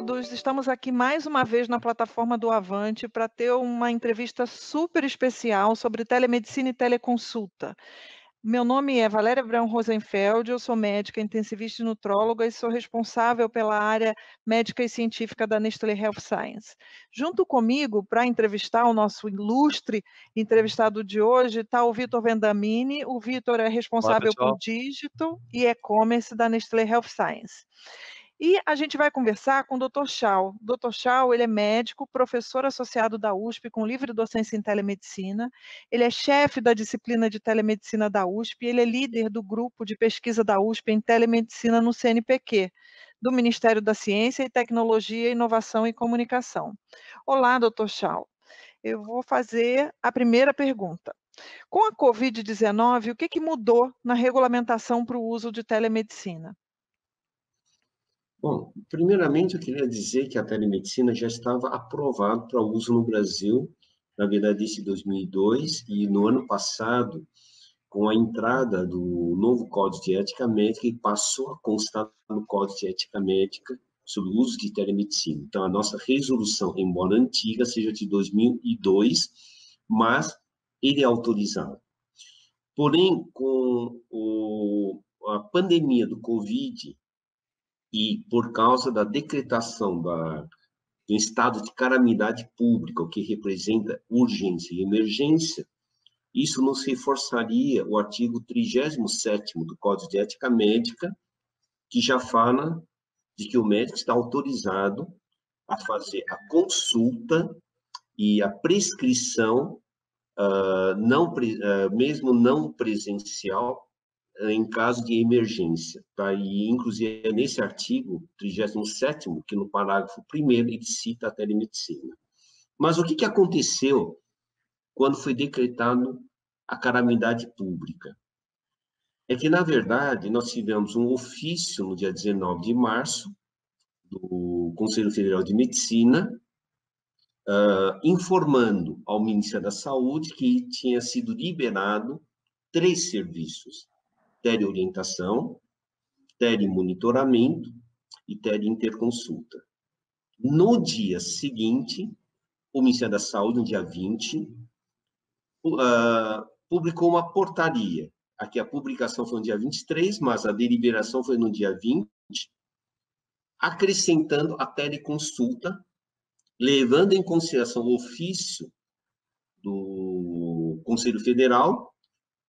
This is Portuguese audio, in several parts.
todos! Estamos aqui mais uma vez na plataforma do Avante para ter uma entrevista super especial sobre telemedicina e teleconsulta. Meu nome é Valéria Brown Rosenfeld, eu sou médica intensivista e nutróloga e sou responsável pela área médica e científica da Nestlé Health Science. Junto comigo, para entrevistar o nosso ilustre entrevistado de hoje, está o Vitor Vendamini. O Vitor é Olá, responsável por pessoal. Digital e E-Commerce da Nestlé Health Science. E a gente vai conversar com o Dr. Shao. Dr. Shao, ele é médico, professor associado da USP com livre docência em telemedicina. Ele é chefe da disciplina de telemedicina da USP e ele é líder do grupo de pesquisa da USP em telemedicina no CNPq, do Ministério da Ciência e Tecnologia, Inovação e Comunicação. Olá, Dr. Shao. Eu vou fazer a primeira pergunta. Com a Covid-19, o que mudou na regulamentação para o uso de telemedicina? Bom, primeiramente eu queria dizer que a telemedicina já estava aprovada para uso no Brasil, na verdade desde 2002, e no ano passado, com a entrada do novo Código de Ética Médica, e passou a constar no Código de Ética Médica sobre o uso de telemedicina. Então, a nossa resolução, embora antiga, seja de 2002, mas ele é autorizado. Porém, com a pandemia do Covid, e por causa da decretação do estado de calamidade pública, o que representa urgência e emergência, isso nos reforçaria o artigo 37º do Código de Ética Médica, que já fala de que o médico está autorizado a fazer a consulta e a prescrição, mesmo não presencial, em caso de emergência, tá? E, inclusive, é nesse artigo 37º, que no parágrafo 1º ele cita a telemedicina. Mas o que aconteceu quando foi decretado a calamidade pública? É que, na verdade, nós tivemos um ofício no dia 19 de março do Conselho Federal de Medicina, informando ao Ministério da Saúde que tinha sido liberado 3 serviços: teleorientação, telemonitoramento e teleinterconsulta. No dia seguinte, o Ministério da Saúde, no dia 20, publicou uma portaria. Aqui a publicação foi no dia 23, mas a deliberação foi no dia 20, acrescentando a teleconsulta, levando em consideração o ofício do Conselho Federal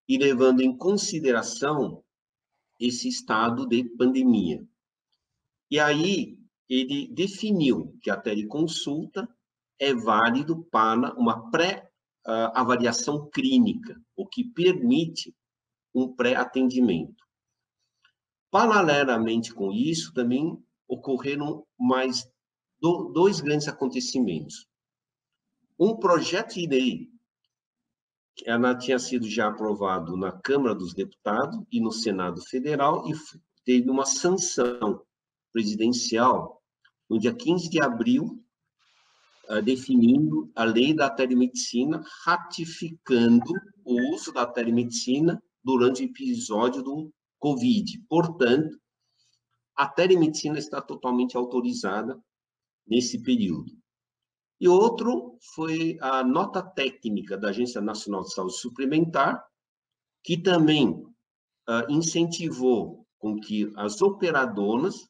e levando em consideração esse estado de pandemia. E aí, ele definiu que a teleconsulta é válido para uma pré-avaliação clínica, o que permite um pré-atendimento. Paralelamente com isso, também ocorreram mais 2 grandes acontecimentos. Um projeto de lei, que ela tinha sido já aprovado na Câmara dos Deputados e no Senado Federal, e teve uma sanção presidencial no dia 15 de abril, definindo a lei da telemedicina, ratificando o uso da telemedicina durante o episódio do Covid. Portanto, a telemedicina está totalmente autorizada nesse período. E outro foi a nota técnica da Agência Nacional de Saúde Suplementar, que também incentivou com que as operadoras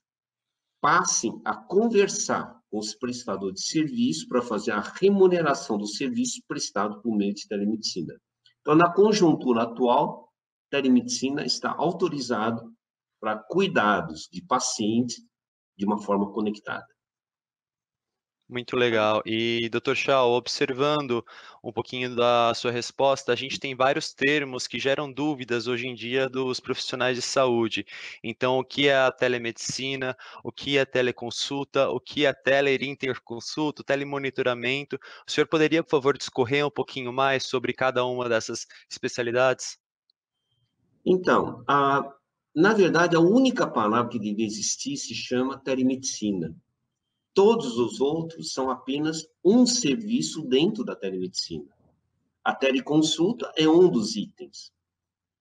passem a conversar com os prestadores de serviço para fazer a remuneração do serviço prestado por meio de telemedicina. Então, na conjuntura atual, telemedicina está autorizado para cuidados de pacientes de uma forma conectada. Muito legal. E, Dr. Shao, observando um pouquinho da sua resposta, a gente tem vários termos que geram dúvidas hoje em dia dos profissionais de saúde. Então, o que é a telemedicina, o que é teleconsulta, o que é teleinterconsulta, telemonitoramento? O senhor poderia, por favor, discorrer um pouquinho mais sobre cada uma dessas especialidades? Então, na verdade, a única palavra que deve existir se chama telemedicina. Todos os outros são apenas um serviço dentro da telemedicina. A teleconsulta é um dos itens.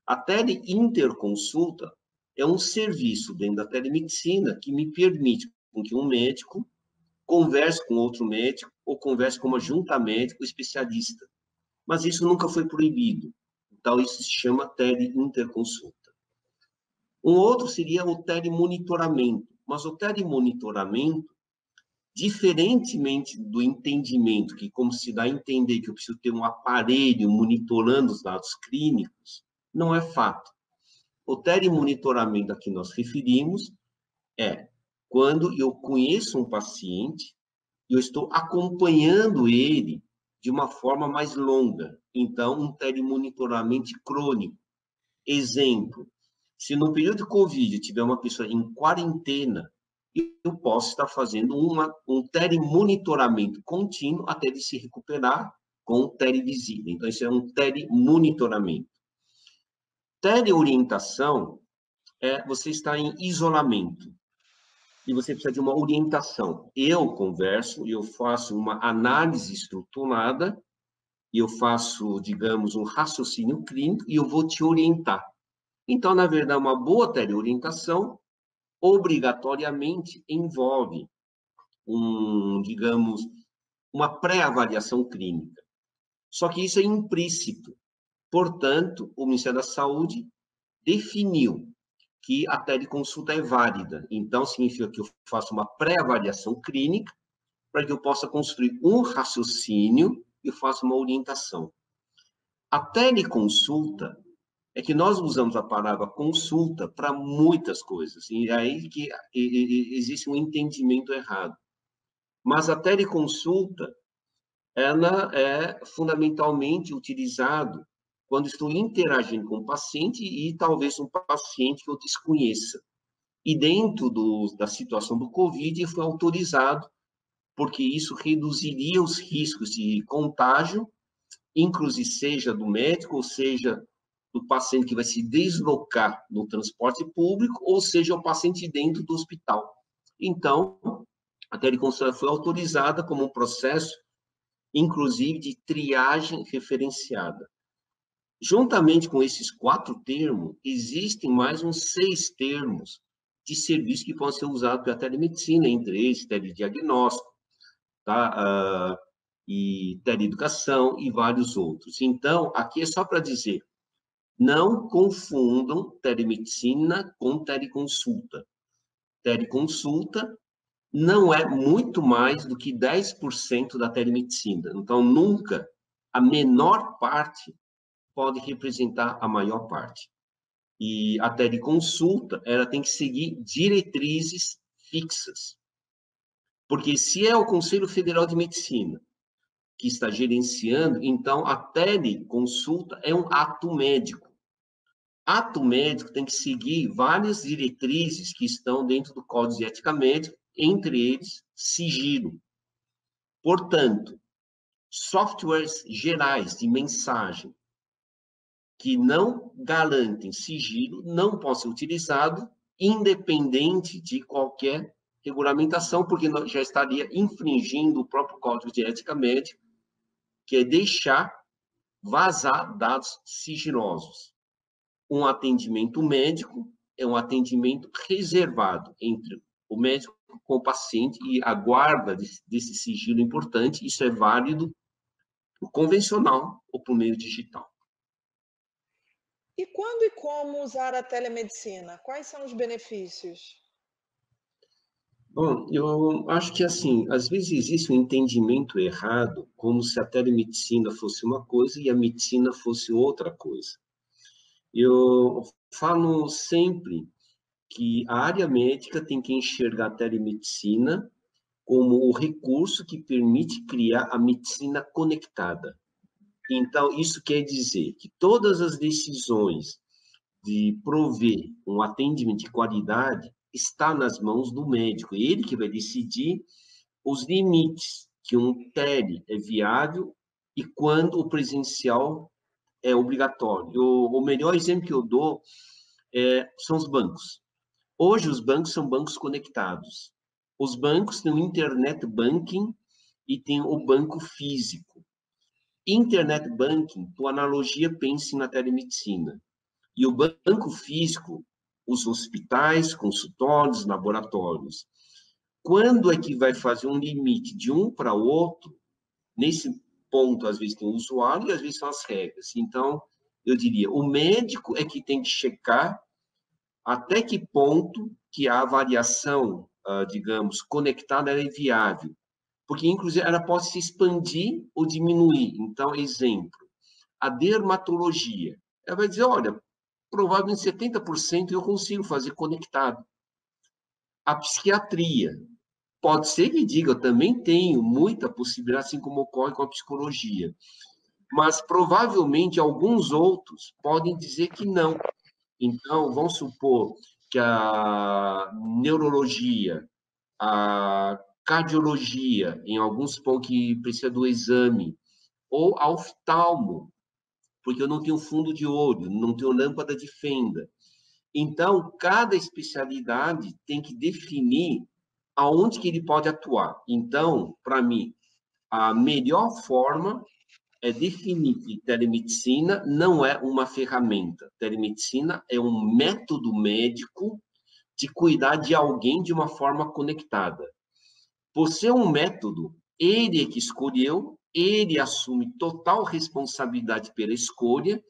A teleinterconsulta é um serviço dentro da telemedicina que me permite que um médico converse com outro médico ou converse com uma junta médica ou especialista. Mas isso nunca foi proibido. Então, isso se chama tele-interconsulta. Um outro seria o telemonitoramento. Mas o telemonitoramento, diferentemente do entendimento, que como se dá a entender que eu preciso ter um aparelho monitorando os dados clínicos, não é fato. O telemonitoramento a que nós referimos é quando eu conheço um paciente e eu estou acompanhando ele de uma forma mais longa. Então, um telemonitoramento crônico. Exemplo, se no período de Covid tiver uma pessoa em quarentena, eu posso estar fazendo um telemonitoramento contínuo até ele se recuperar com televisita. Então, isso é um telemonitoramento. Teleorientação é você estar em isolamento e você precisa de uma orientação. Eu converso, eu faço uma análise estruturada, eu faço, digamos, um raciocínio clínico e eu vou te orientar. Então, na verdade, uma boa teleorientação obrigatoriamente envolve digamos, uma pré-avaliação clínica. Só que isso é implícito. Portanto, o Ministério da Saúde definiu que a teleconsulta é válida. Então, significa que eu faço uma pré-avaliação clínica para que eu possa construir um raciocínio e faça uma orientação. A teleconsulta é que nós usamos a palavra consulta para muitas coisas, e é aí que existe um entendimento errado. Mas a teleconsulta, ela é fundamentalmente utilizada quando estou interagindo com o paciente e talvez um paciente que eu desconheça. E dentro da situação do Covid, foi autorizado, porque isso reduziria os riscos de contágio, inclusive seja do médico, ou seja do paciente que vai se deslocar no transporte público, ou seja, o paciente dentro do hospital. Então, a teleconsulta foi autorizada como um processo, inclusive, de triagem referenciada. Juntamente com esses 4 termos, existem mais uns 6 termos de serviço que podem ser usados pela telemedicina, entre eles, telediagnóstico, tá? E teleeducação e vários outros. Então, aqui é só para dizer, não confundam telemedicina com teleconsulta. Teleconsulta não é muito mais do que 10% da telemedicina. Então, nunca a menor parte pode representar a maior parte. E a teleconsulta, ela tem que seguir diretrizes fixas. Porque se é o Conselho Federal de Medicina que está gerenciando, então a teleconsulta é um ato médico. Ato médico tem que seguir várias diretrizes que estão dentro do Código de Ética Médica, entre eles, sigilo. Portanto, softwares gerais de mensagem que não garantem sigilo não podem ser utilizados, independente de qualquer regulamentação, porque já estaria infringindo o próprio Código de Ética Médica, que é deixar vazar dados sigilosos. Um atendimento médico é um atendimento reservado entre o médico com o paciente e a guarda desse sigilo importante. Isso é válido no convencional ou por meio digital. E quando e como usar a telemedicina? Quais são os benefícios? Bom, eu acho que, assim, às vezes existe um entendimento errado, como se a telemedicina fosse uma coisa e a medicina fosse outra coisa. Eu falo sempre que a área médica tem que enxergar a telemedicina como o recurso que permite criar a medicina conectada. Então, isso quer dizer que todas as decisões de prover um atendimento de qualidade está nas mãos do médico. Ele que vai decidir os limites que um tele é viável e quando o presencial é obrigatório. O melhor exemplo que eu dou são os bancos. Hoje, os bancos são bancos conectados. Os bancos têm o internet banking e tem o banco físico. Internet banking, por analogia, pense na telemedicina. E o banco físico, os hospitais, consultórios, laboratórios. Quando é que vai fazer um limite de um para o outro? Nesse ponto, às vezes tem o usuário e às vezes são as regras. Então, eu diria, o médico é que tem que checar até que ponto que a avaliação, digamos, conectada é viável. Porque, inclusive, ela pode se expandir ou diminuir. Então, exemplo, a dermatologia. Ela vai dizer, olha, provavelmente 70% eu consigo fazer conectado. A psiquiatria. Pode ser que diga, eu também tenho muita possibilidade, assim como ocorre com a psicologia. Mas, provavelmente, alguns outros podem dizer que não. Então, vamos supor que a neurologia, a cardiologia, em alguns pontos que precisa do exame, ou a oftalmo, porque eu não tenho fundo de olho, não tenho lâmpada de fenda. Então, cada especialidade tem que definir aonde que ele pode atuar. Então, para mim, a melhor forma é definir que telemedicina não é uma ferramenta. Telemedicina é um método médico de cuidar de alguém de uma forma conectada. Por ser um método, ele é que escolheu, ele assume total responsabilidade pela escolha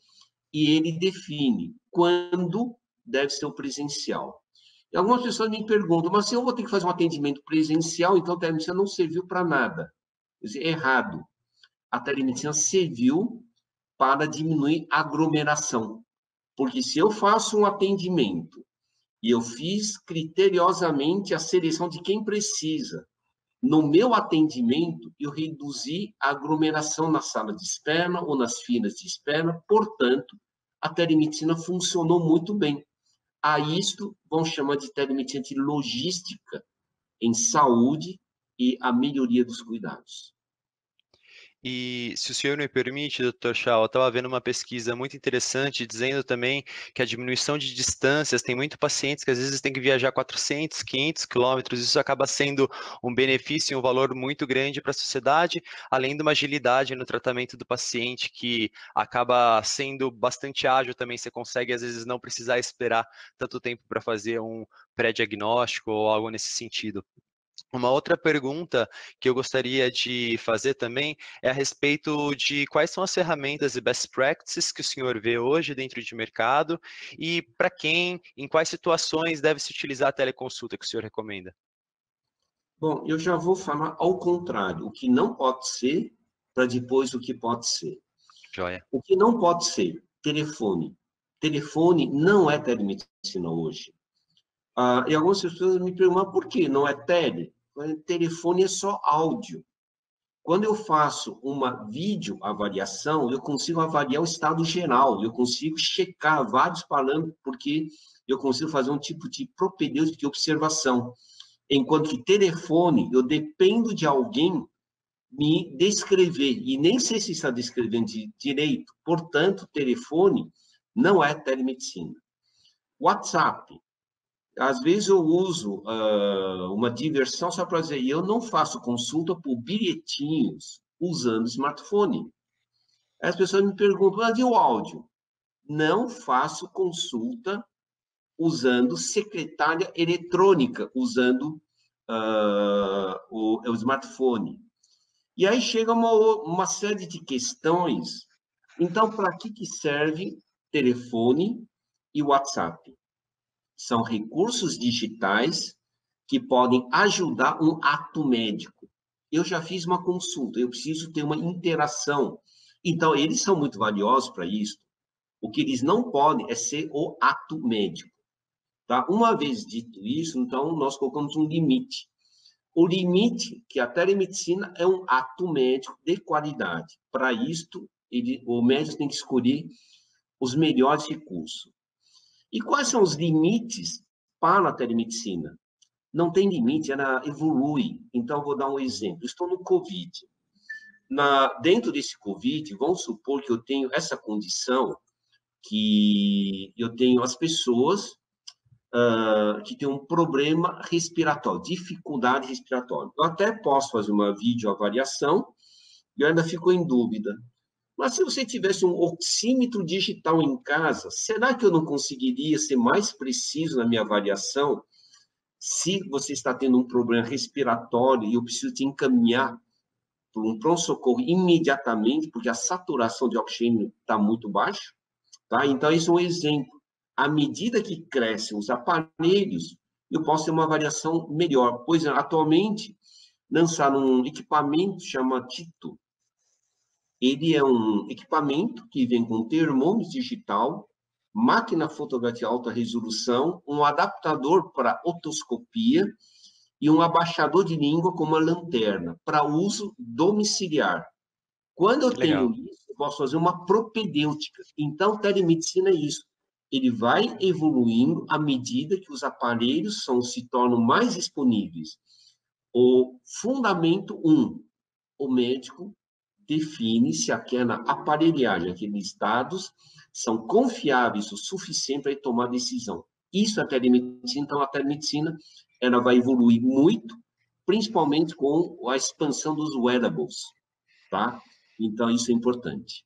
e ele define quando deve ser o presencial. E algumas pessoas me perguntam, mas se eu vou ter que fazer um atendimento presencial, então a telemedicina não serviu para nada. Quer dizer, errado. A telemedicina serviu para diminuir a aglomeração. Porque se eu faço um atendimento e eu fiz criteriosamente a seleção de quem precisa, no meu atendimento, eu reduzi a aglomeração na sala de espera ou nas filas de espera, portanto, a telemedicina funcionou muito bem. A isto vão chamar de telemedicina de logística em saúde e a melhoria dos cuidados. E se o senhor me permite, doutor Chao, eu estava vendo uma pesquisa muito interessante dizendo também que a diminuição de distâncias, tem muito pacientes que às vezes tem que viajar 400, 500 quilômetros, isso acaba sendo um benefício e um valor muito grande para a sociedade, além de uma agilidade no tratamento do paciente, que acaba sendo bastante ágil também, você consegue às vezes não precisar esperar tanto tempo para fazer um pré-diagnóstico ou algo nesse sentido. Uma outra pergunta que eu gostaria de fazer também é a respeito de quais são as ferramentas e best practices que o senhor vê hoje dentro de mercado e para quem, em quais situações deve se utilizar a teleconsulta que o senhor recomenda. Bom, eu já vou falar ao contrário, o que não pode ser, para depois o que pode ser. Joia. O que não pode ser, telefone. Telefone não é telemedicina hoje. E algumas pessoas me perguntam por que não é tele? Telefone é só áudio. Quando eu faço uma videoavaliação, eu consigo avaliar o estado geral, eu consigo checar vários parâmetros, porque eu consigo fazer um tipo de propedêutica de observação. Enquanto que telefone, eu dependo de alguém me descrever, e nem sei se está descrevendo direito. Portanto, telefone não é telemedicina. WhatsApp. Às vezes eu uso uma diversão só para dizer, eu não faço consulta por bilhetinhos usando smartphone. As pessoas me perguntam, mas e o áudio? Não faço consulta usando secretária eletrônica, usando o smartphone. E aí chega uma série de questões. Então, para que serve telefone e WhatsApp? São recursos digitais que podem ajudar um ato médico. Eu já fiz uma consulta, eu preciso ter uma interação. Então, eles são muito valiosos para isso. O que eles não podem é ser o ato médico. Tá? Uma vez dito isso, então, nós colocamos um limite. O limite que a telemedicina é um ato médico de qualidade. Para isto, o médico tem que escolher os melhores recursos. E quais são os limites para a telemedicina? Não tem limite, ela evolui. Então, vou dar um exemplo. Estou no Covid. Dentro desse Covid, vamos supor que eu tenho essa condição, que eu tenho as pessoas que têm um problema respiratório, dificuldade respiratória. Eu até posso fazer uma videoavaliação e eu ainda fico em dúvida. Mas se você tivesse um oxímetro digital em casa, será que eu não conseguiria ser mais preciso na minha avaliação Se você está tendo um problema respiratório e eu preciso te encaminhar para um pronto-socorro imediatamente, porque a saturação de oxigênio está muito baixa, tá? Então, isso é um exemplo. À medida que crescem os aparelhos, eu posso ter uma variação melhor. Pois, atualmente, lançaram um equipamento chamado Tito. Ele é um equipamento que vem com termômetro digital, máquina fotográfica alta resolução, um adaptador para otoscopia e um abaixador de língua com uma lanterna para uso domiciliar. Quando eu tenho isso, eu posso fazer uma propedêutica. Então, telemedicina é isso. Ele vai evoluindo à medida que os aparelhos se tornam mais disponíveis. O fundamento 1, o médico define se aquela aparelhagem, aqueles dados são confiáveis o suficiente para tomar decisão. Isso é a telemedicina. Então, a telemedicina ela vai evoluir muito, principalmente com a expansão dos wearables, tá? Então, isso é importante.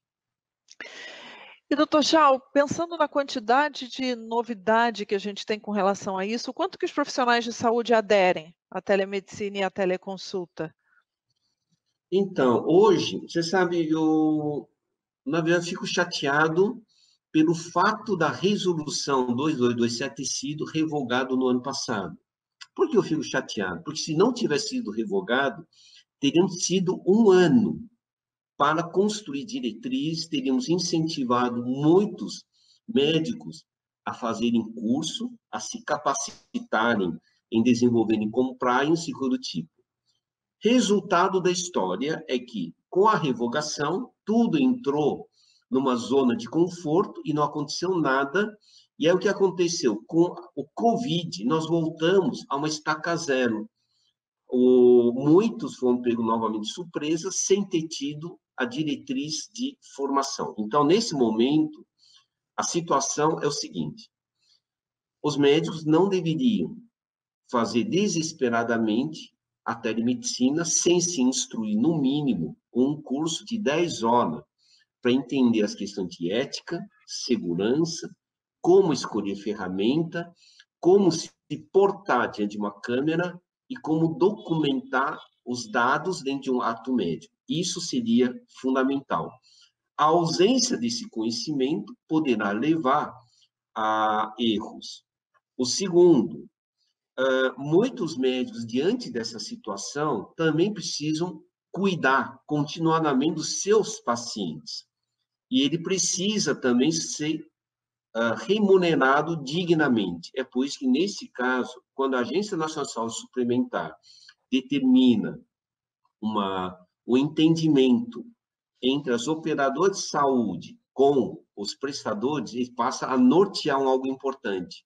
E, doutor Chao, pensando na quantidade de novidade que a gente tem com relação a isso, quanto que os profissionais de saúde aderem à telemedicina e à teleconsulta? Então, hoje, você sabe, na verdade, fico chateado pelo fato da resolução 2227 ter sido revogado no ano passado. Por que eu fico chateado? Porque se não tivesse sido revogado, teríamos sido um ano para construir diretrizes, teríamos incentivado muitos médicos a fazerem curso, a se capacitarem em desenvolverem compliance e coisa do tipo. Resultado da história é que, com a revogação, tudo entrou numa zona de conforto e não aconteceu nada. E é o que aconteceu com o Covid, nós voltamos a uma estaca zero. Muitos foram pegos novamente de surpresa, sem ter tido a diretriz de formação. Então, nesse momento, a situação é o seguinte: os médicos não deveriam fazer desesperadamente a telemedicina sem se instruir, no mínimo, um curso de 10 horas para entender as questões de ética, segurança, como escolher ferramenta, como se portar diante de uma câmera e como documentar os dados dentro de um ato médico. Isso seria fundamental. A ausência desse conhecimento poderá levar a erros. O segundo, muitos médicos, diante dessa situação, também precisam cuidar continuadamente dos seus pacientes. E ele precisa também ser remunerado dignamente. É por isso que, nesse caso, quando a Agência Nacional de Saúde Suplementar determina o entendimento entre as operadoras de saúde com os prestadores, ele passa a nortear algo importante,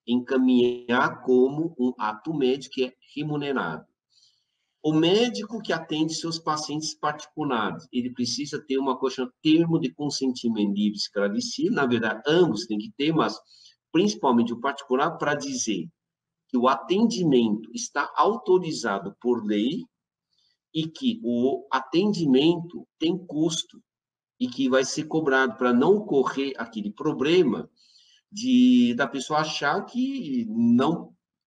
encaminhar como um ato médico que é remunerado. O médico que atende seus pacientes particulares, ele precisa ter uma coisa chamada termo de consentimento livre esclarecido. Na verdade, ambos têm que ter, mas principalmente o particular, para dizer que o atendimento está autorizado por lei e que o atendimento tem custo e que vai ser cobrado para não ocorrer aquele problema da pessoa achar que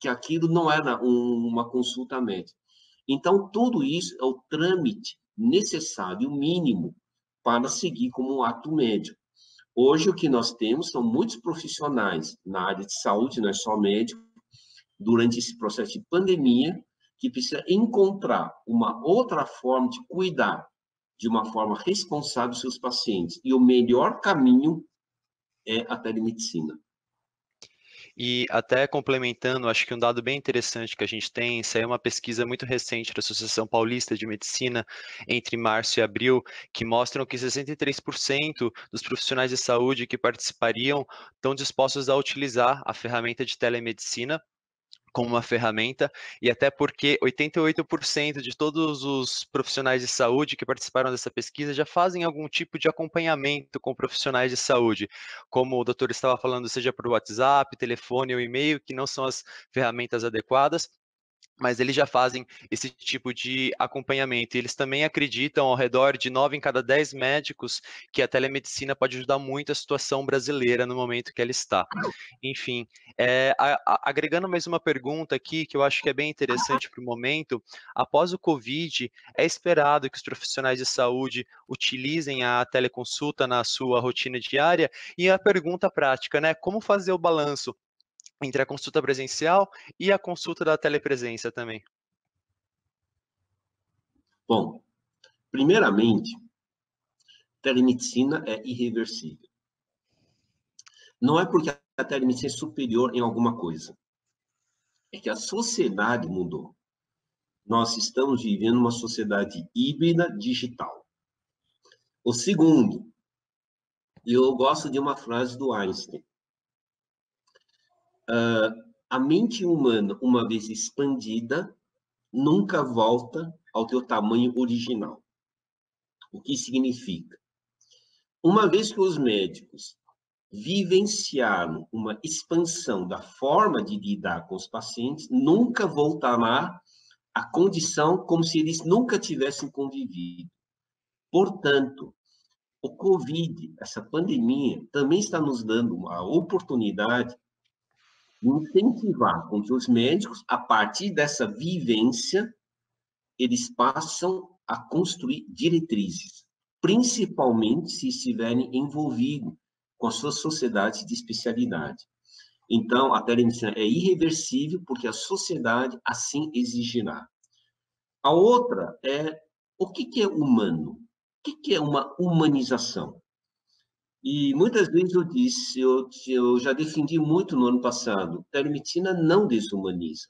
aquilo não era uma consulta médica. Então, tudo isso é o trâmite necessário, mínimo, para seguir como um ato médico. Hoje, o que nós temos são muitos profissionais na área de saúde, não é só médico, durante esse processo de pandemia, que precisa encontrar uma outra forma de cuidar de uma forma responsável dos seus pacientes. E o melhor caminho é a telemedicina. E até complementando, acho que um dado bem interessante que a gente tem, isso aí é uma pesquisa muito recente da Associação Paulista de Medicina, entre março e abril, que mostram que 63% dos profissionais de saúde que participariam estão dispostos a utilizar a ferramenta de telemedicina como uma ferramenta, e até porque 88% de todos os profissionais de saúde que participaram dessa pesquisa já fazem algum tipo de acompanhamento com profissionais de saúde, como o doutor estava falando, seja por WhatsApp, telefone ou e-mail, que não são as ferramentas adequadas, mas eles já fazem esse tipo de acompanhamento. E eles também acreditam, ao redor de 9 em cada 10 médicos, que a telemedicina pode ajudar muito a situação brasileira no momento que ela está. Enfim, agregando mais uma pergunta aqui, que eu acho que é bem interessante para o momento, após o Covid, é esperado que os profissionais de saúde utilizem a teleconsulta na sua rotina diária? E a pergunta prática, né? Como fazer o balanço entre a consulta presencial e a consulta da telepresença também? Bom, primeiramente, telemedicina é irreversível. Não é porque a telemedicina é superior em alguma coisa, é que a sociedade mudou. Nós estamos vivendo uma sociedade híbrida digital. O segundo, eu gosto de uma frase do Einstein. A mente humana, uma vez expandida, nunca volta ao teu tamanho original. O que significa? Uma vez que os médicos vivenciaram uma expansão da forma de lidar com os pacientes, nunca voltará à condição como se eles nunca tivessem convivido. Portanto, o Covid, essa pandemia, também está nos dando uma oportunidade de incentivar com que os médicos, a partir dessa vivência, eles passam a construir diretrizes, principalmente se estiverem envolvidos com as suas sociedades de especialidade. Então, a telemedicina é irreversível porque a sociedade assim exigirá. A outra é o que é humano? O que é uma humanização? E muitas vezes eu disse, eu já defendi muito no ano passado, telemedicina não desumaniza.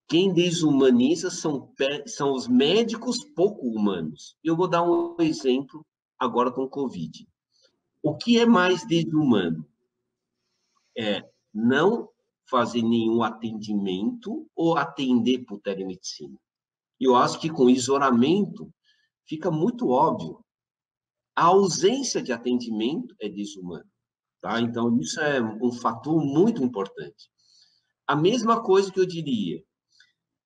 Quem desumaniza são os médicos pouco humanos. Eu vou dar um exemplo agora com o Covid. O que é mais desumano? É não fazer nenhum atendimento ou atender por telemedicina. Eu acho que com isolamento fica muito óbvio. A ausência de atendimento é desumano, tá? Então, isso é um fator muito importante. A mesma coisa que eu diria,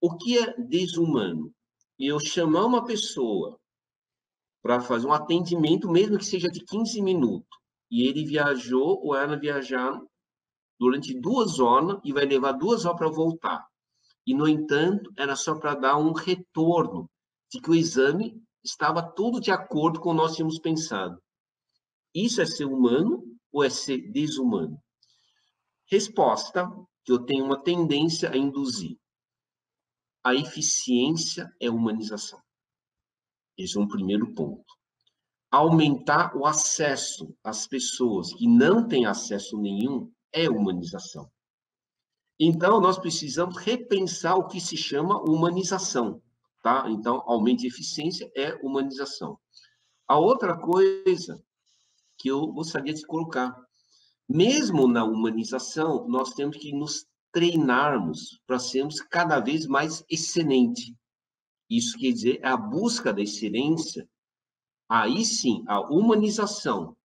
o que é desumano? Eu chamar uma pessoa para fazer um atendimento, mesmo que seja de 15 minutos, e ele viajou ou ela viajar durante 2 horas e vai levar 2 horas para voltar. E, no entanto, era só para dar um retorno de que o exame estava tudo de acordo com o que nós tínhamos pensado. Isso é ser humano ou é ser desumano? Resposta que eu tenho uma tendência a induzir. A eficiência é humanização. Esse é um primeiro ponto. Aumentar o acesso às pessoas que não têm acesso nenhum é humanização. Então, nós precisamos repensar o que se chama humanização, tá? Então, aumento de eficiência é humanização. A outra coisa que eu gostaria de colocar, mesmo na humanização, nós temos que nos treinarmos para sermos cada vez mais excelentes. Isso quer dizer, a busca da excelência, aí sim, a humanização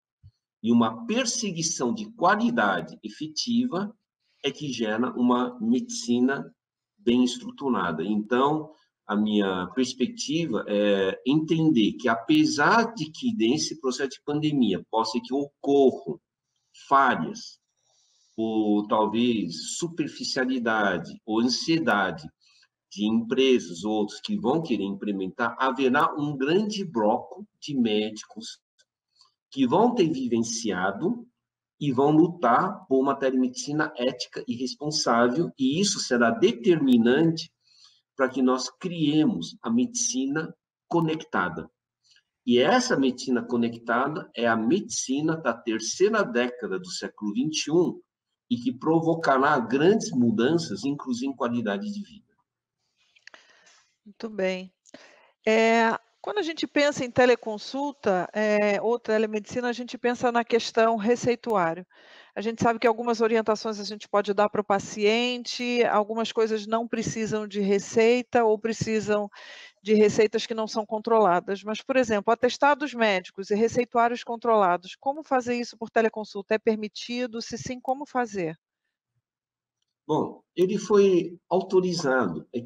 e uma perseguição de qualidade efetiva é que gera uma medicina bem estruturada. Então, a minha perspectiva é entender que, apesar de que nesse processo de pandemia possa que ocorram falhas, ou talvez superficialidade, ou ansiedade de empresas, outros que vão querer implementar, haverá um grande bloco de médicos que vão ter vivenciado e vão lutar por uma telemedicina ética e responsável, e isso será determinante para que nós criemos a medicina conectada. E essa medicina conectada é a medicina da terceira década do século XXI e que provocará grandes mudanças, inclusive em qualidade de vida. Muito bem. Quando a gente pensa em teleconsulta, ou telemedicina, a gente pensa na questão receituário. A gente sabe que algumas orientações a gente pode dar para o paciente, algumas coisas não precisam de receita ou precisam de receitas que não são controladas. Mas, por exemplo, atestados médicos e receituários controlados, como fazer isso por teleconsulta? É permitido? Se sim, como fazer? Bom, ele foi autorizado. É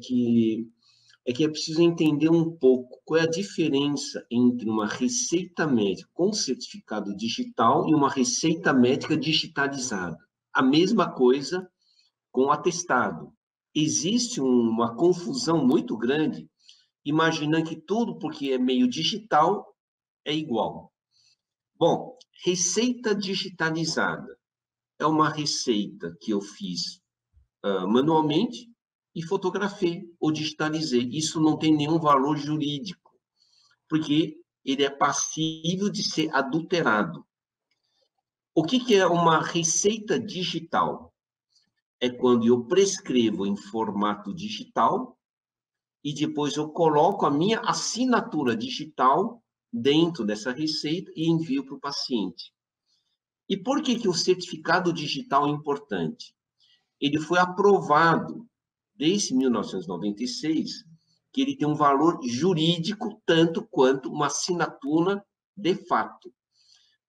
preciso entender um pouco qual é a diferença entre uma receita médica com certificado digital e uma receita médica digitalizada. A mesma coisa com atestado. Existe uma confusão muito grande, imaginando que tudo porque é meio digital é igual. Bom, receita digitalizada é uma receita que eu fiz manualmente e fotografei ou digitalizei. Isso não tem nenhum valor jurídico, porque ele é passível de ser adulterado. O que é uma receita digital? É quando eu prescrevo em formato digital e depois eu coloco a minha assinatura digital dentro dessa receita e envio para o paciente. E por que o certificado digital é importante? Ele foi aprovado desde 1996, que ele tem um valor jurídico tanto quanto uma assinatura de fato,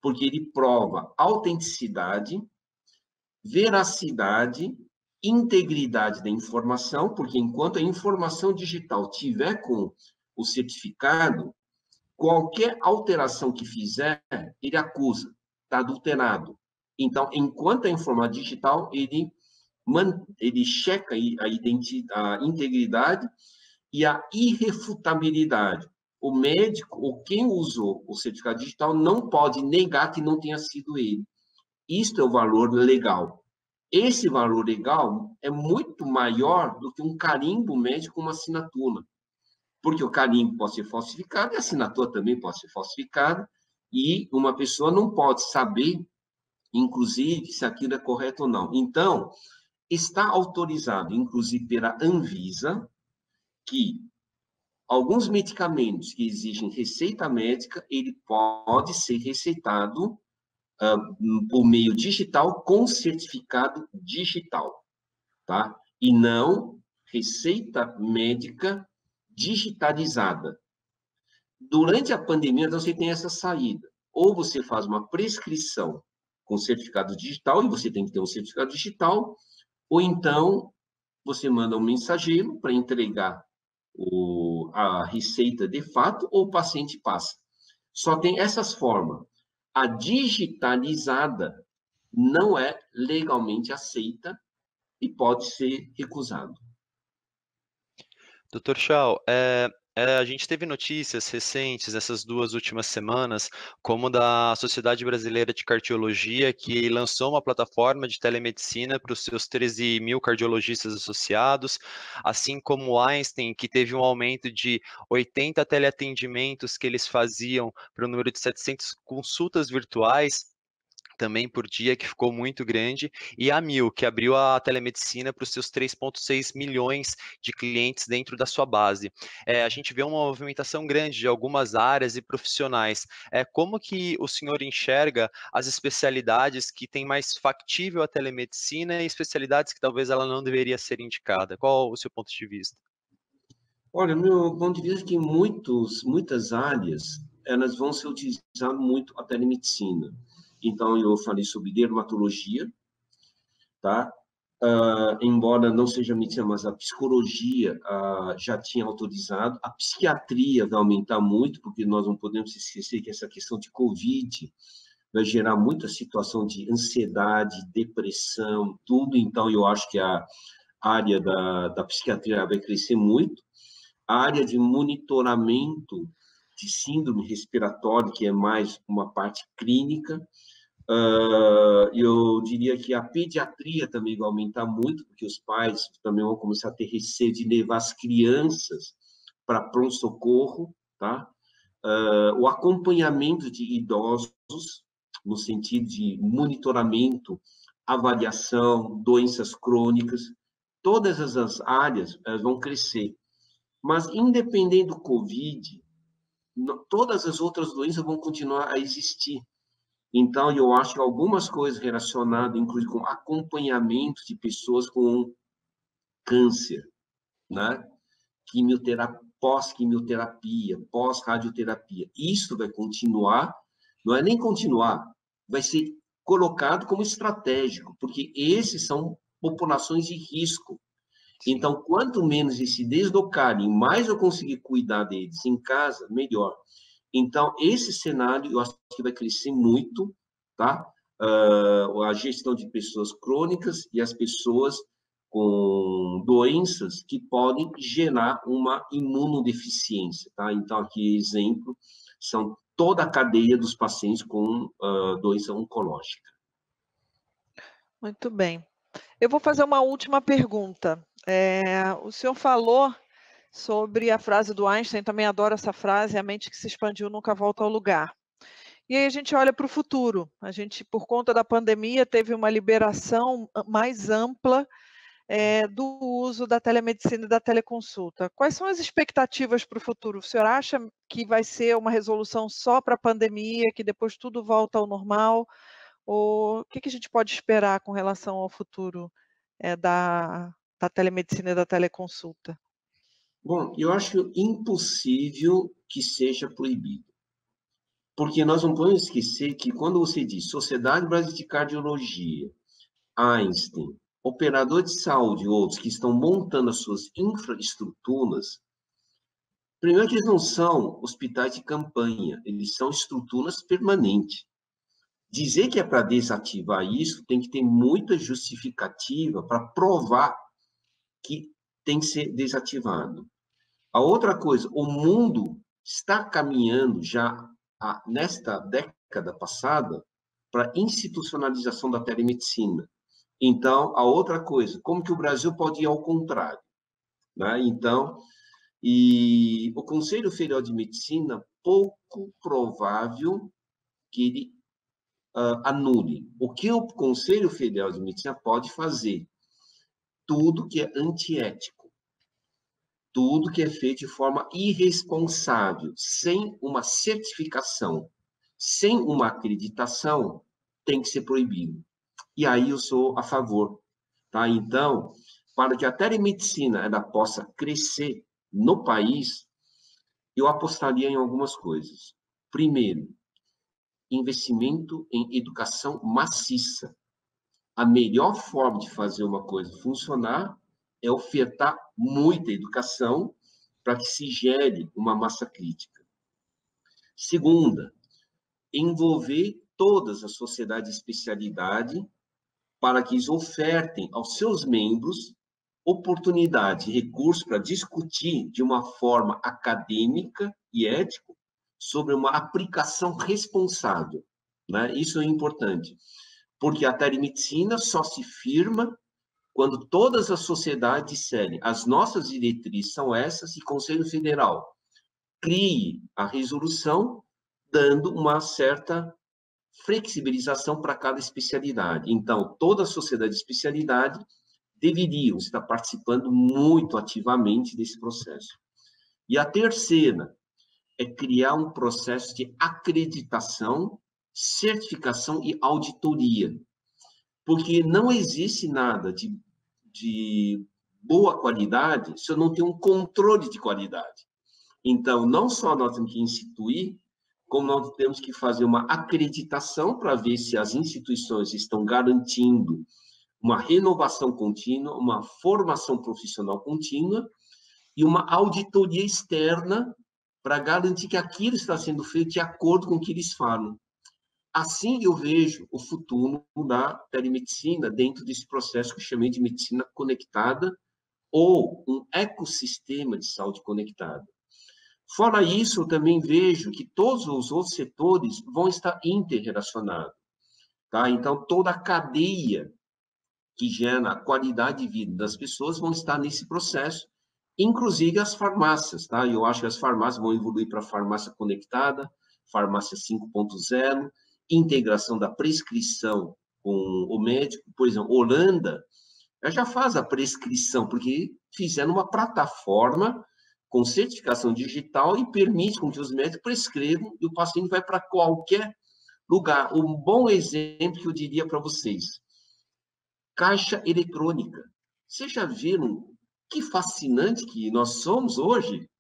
porque ele prova autenticidade, veracidade, integridade da informação, porque enquanto a informação digital tiver com o certificado, qualquer alteração que fizer, ele acusa, está adulterado. Então, enquanto a informação digital, ele checa a integridade e a irrefutabilidade. O médico, ou quem usou o certificado digital, não pode negar que não tenha sido ele. Isto é o valor legal. Esse valor legal é muito maior do que um carimbo médico com uma assinatura, porque o carimbo pode ser falsificado e a assinatura também pode ser falsificada, e uma pessoa não pode saber, inclusive, se aquilo é correto ou não. Então, está autorizado, inclusive pela Anvisa, que alguns medicamentos que exigem receita médica, ele pode ser receitado por meio digital com certificado digital, tá? E não receita médica digitalizada. Durante a pandemia, você tem essa saída. Ou você faz uma prescrição com certificado digital, e você tem que ter um certificado digital, ou então você manda um mensageiro para entregar a receita de fato, ou o paciente passa. Só tem essas formas. A digitalizada não é legalmente aceita e pode ser recusado. Dr. Shao, a gente teve notícias recentes, essas 2 últimas semanas, como da Sociedade Brasileira de Cardiologia, que lançou uma plataforma de telemedicina para os seus 13 mil cardiologistas associados, assim como o Einstein, que teve um aumento de 80 teleatendimentos que eles faziam para o número de 700 consultas virtuais, também por dia, que ficou muito grande, e a Mil, que abriu a telemedicina para os seus 3,6 milhões de clientes dentro da sua base. A gente vê uma movimentação grande de algumas áreas e profissionais. Como que o senhor enxerga as especialidades que têm mais factível a telemedicina e especialidades que talvez ela não deveria ser indicada? Qual o seu ponto de vista? Olha, meu ponto de vista é que muitas áreas, elas vão ser utilizando muito a telemedicina. Então, eu falei sobre dermatologia, tá? Embora não seja medicina, mas a psicologia já tinha autorizado. A psiquiatria vai aumentar muito, porque nós não podemos esquecer que essa questão de Covid vai gerar muita situação de ansiedade, depressão, tudo. Então, eu acho que a área da psiquiatria vai crescer muito. A área de monitoramento de síndrome respiratória, que é mais uma parte clínica. Eu diria que a pediatria também vai aumentar muito, porque os pais também vão começar a ter receio de levar as crianças para pronto-socorro, tá? O acompanhamento de idosos, no sentido de monitoramento, avaliação, doenças crônicas, todas essas áreas vão crescer. Mas, independente do Covid, todas as outras doenças vão continuar a existir. Então, eu acho que algumas coisas relacionadas, inclusive com acompanhamento de pessoas com câncer, né? Pós-quimioterapia, pós-radioterapia, isso vai continuar, não é nem continuar, vai ser colocado como estratégico, porque esses são populações de risco. Então, quanto menos eles se deslocarem, mais eu conseguir cuidar deles em casa, melhor. Então, esse cenário, eu acho que vai crescer muito, tá? A gestão de pessoas crônicas e as pessoas com doenças que podem gerar uma imunodeficiência, tá? Então, aqui, exemplo, são toda a cadeia dos pacientes com doença oncológica. Muito bem. Eu vou fazer uma última pergunta. O senhor falou sobre a frase do Einstein, também adoro essa frase, a mente que se expandiu nunca volta ao lugar. E aí a gente olha para o futuro. A gente, por conta da pandemia, teve uma liberação mais ampla do uso da telemedicina e da teleconsulta. Quais são as expectativas para o futuro? O senhor acha que vai ser uma resolução só para a pandemia, que depois tudo volta ao normal? Ou o que a gente pode esperar com relação ao futuro da telemedicina e da teleconsulta? Bom, eu acho impossível que seja proibido. Porque nós não podemos esquecer que quando você diz Sociedade Brasileira de Cardiologia, Einstein, operador de saúde e outros que estão montando as suas infraestruturas, primeiro que eles não são hospitais de campanha, eles são estruturas permanentes. Dizer que é para desativar isso tem que ter muita justificativa para provar que tem que ser desativado. A outra coisa, o mundo está caminhando já nesta década passada para institucionalização da telemedicina. Então, a outra coisa, como que o Brasil pode ir ao contrário? Né? Então, e o Conselho Federal de Medicina, pouco provável que ele anule. O que o Conselho Federal de Medicina pode fazer? Tudo que é antiético, tudo que é feito de forma irresponsável, sem uma certificação, sem uma acreditação, tem que ser proibido. E aí eu sou a favor. Tá? Então, para que a telemedicina ela possa crescer no país, eu apostaria em algumas coisas. Primeiro, investimento em educação maciça. A melhor forma de fazer uma coisa funcionar é ofertar muita educação para que se gere uma massa crítica. Segunda, envolver todas as sociedades de especialidade para que eles ofertem aos seus membros oportunidade, recursos para discutir de uma forma acadêmica e ética sobre uma aplicação responsável. Né? Isso é importante, porque a telemedicina só se firma quando todas as sociedades disserem as nossas diretrizes são essas e o Conselho Federal crie a resolução dando uma certa flexibilização para cada especialidade. Então, toda a sociedade de especialidade deveriam estar participando muito ativamente desse processo. E a terceira é criar um processo de acreditação, certificação e auditoria. Porque não existe nada de boa qualidade se eu não tenho um controle de qualidade. Então, não só nós temos que instituir, como nós temos que fazer uma acreditação para ver se as instituições estão garantindo uma renovação contínua, uma formação profissional contínua e uma auditoria externa para garantir que aquilo está sendo feito de acordo com o que eles falam. Assim eu vejo o futuro da telemedicina dentro desse processo que eu chamei de medicina conectada ou um ecossistema de saúde conectada. Fora isso, eu também vejo que todos os outros setores vão estar interrelacionados. Tá? Então, toda a cadeia que gera a qualidade de vida das pessoas vão estar nesse processo, inclusive as farmácias. Tá? Eu acho que as farmácias vão evoluir para farmácia conectada, farmácia 5.0, integração da prescrição com o médico. Por exemplo, Holanda já faz a prescrição, porque fizeram uma plataforma com certificação digital e permite com que os médicos prescrevam e o paciente vai para qualquer lugar. Um bom exemplo que eu diria para vocês, caixa eletrônica. Vocês já viram que fascinante que nós somos hoje?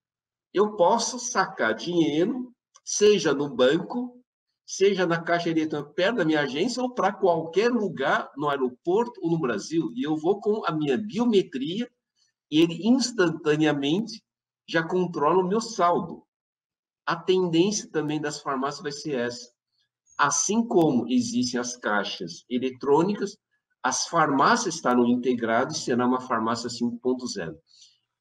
Eu posso sacar dinheiro, seja no banco, seja na caixa eletrônica perto da minha agência ou para qualquer lugar no aeroporto ou no Brasil. E eu vou com a minha biometria e ele instantaneamente já controla o meu saldo. A tendência também das farmácias vai ser essa. Assim como existem as caixas eletrônicas, as farmácias estarão integradas e será uma farmácia 5.0.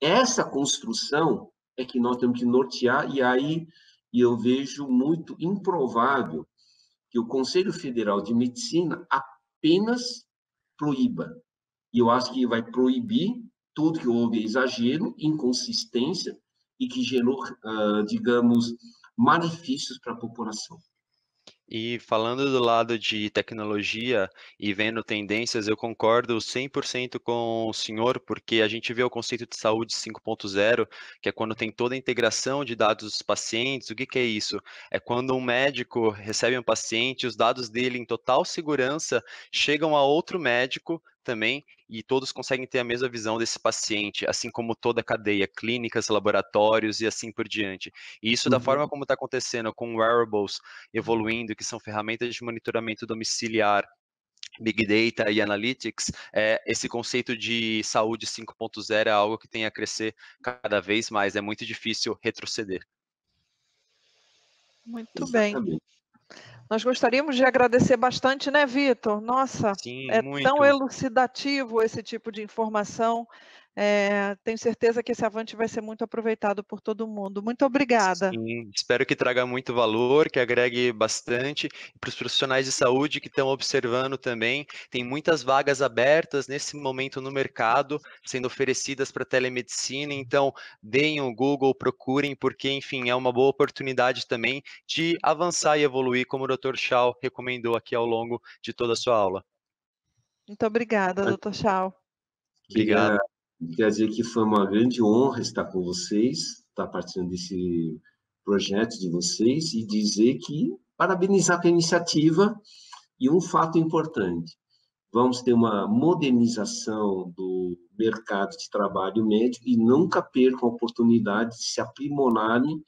Essa construção é que nós temos que nortear, e aí eu vejo muito improvável que o Conselho Federal de Medicina apenas proíba. E eu acho que vai proibir tudo que houve exagero, inconsistência e que gerou, digamos, malefícios para a população. E falando do lado de tecnologia e vendo tendências, eu concordo 100% com o senhor, porque a gente vê o conceito de saúde 5.0, que é quando tem toda a integração de dados dos pacientes. O que é isso? É quando um médico recebe um paciente, os dados dele em total segurança chegam a outro médico também, e todos conseguem ter a mesma visão desse paciente, assim como toda a cadeia, clínicas, laboratórios e assim por diante. E isso da forma como está acontecendo com wearables evoluindo, que são ferramentas de monitoramento domiciliar, Big Data e Analytics, esse conceito de saúde 5.0 é algo que tem a crescer cada vez mais, é muito difícil retroceder. Muito bem. Exatamente. Nós gostaríamos de agradecer bastante, né, Vitor? Nossa, Sim, é muito. tão elucidativo esse tipo de informação. Tenho certeza que esse Avante vai ser muito aproveitado por todo mundo. Muito obrigada. Sim, espero que traga muito valor, que agregue bastante para os profissionais de saúde que estão observando também. Tem muitas vagas abertas nesse momento no mercado, sendo oferecidas para telemedicina, então deem o Google, procurem, porque, enfim, é uma boa oportunidade também de avançar e evoluir, como o Dr. Shao recomendou aqui ao longo de toda a sua aula. Muito obrigada, doutor Shao. Obrigado. Quer dizer que foi uma grande honra estar com vocês, estar participando desse projeto de vocês e dizer que parabenizar pela iniciativa e um fato importante, vamos ter uma modernização do mercado de trabalho médico e nunca percam a oportunidade de se aprimorarem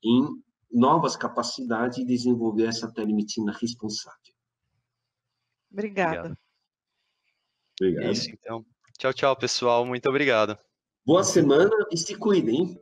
em novas capacidades e desenvolver essa telemedicina responsável. Obrigada. Obrigado. É isso, então. Tchau, tchau, pessoal. Muito obrigado. Boa semana e se cuidem.